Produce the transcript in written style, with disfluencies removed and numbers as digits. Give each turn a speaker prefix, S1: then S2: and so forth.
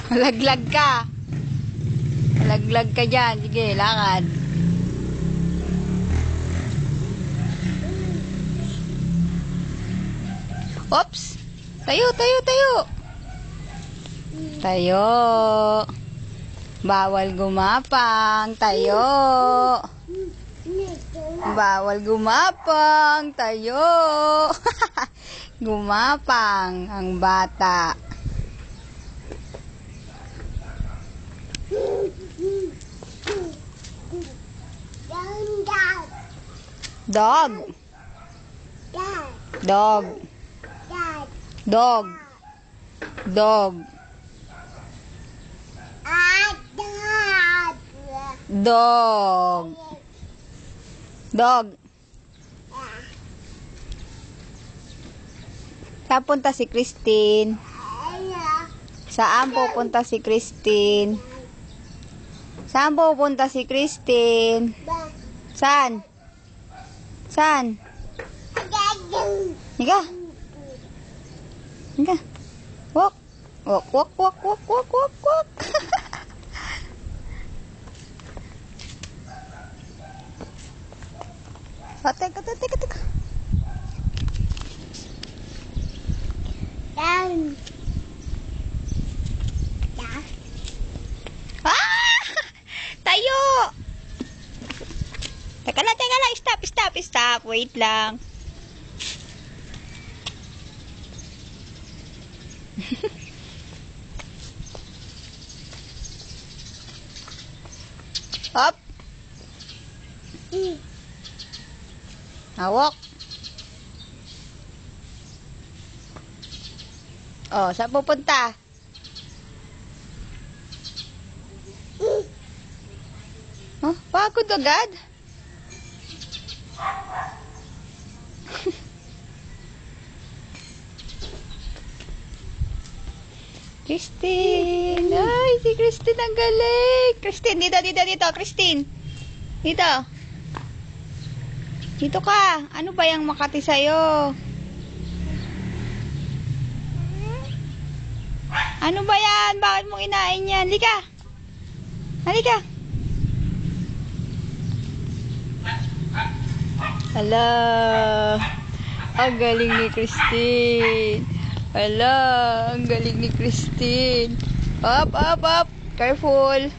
S1: Laglag ka. Laglag ka dyan. Sige, lakad. Oops. Tayo, tayo, tayo. Tayo. Bawal gumapang. Tayo. Bawal gumapang. Tayo. Gumapang ang bata. Dog. Dog. Dog. Dog. Dog. Dog. Saan punta si Christine? Saan pupunta si Christine? Saan pupunta si Christine? Saan? Saan? Higa. Higa. Walk. Walk, walk, walk, walk, walk, walk, walk. Oh, teka, teka, teka.
S2: Down.
S1: Ah! Tayo! Teka lang, teka lang. Stop, stop, stop. Wait lang. Hop. Hawak. Oh, saan pupunta? Oh, pagod agad. Christine! Ay, si Christine ang galing! Christine, dito, dito, dito. Christine! Dito. Dito ka. Ano ba yung Makati sa'yo? Ano ba yan? Bakit mo inain yan? Halika! Halika! Hala! Ang galing ni Christine! Hala! Ang galing ni Christine! Up, up, up! Careful!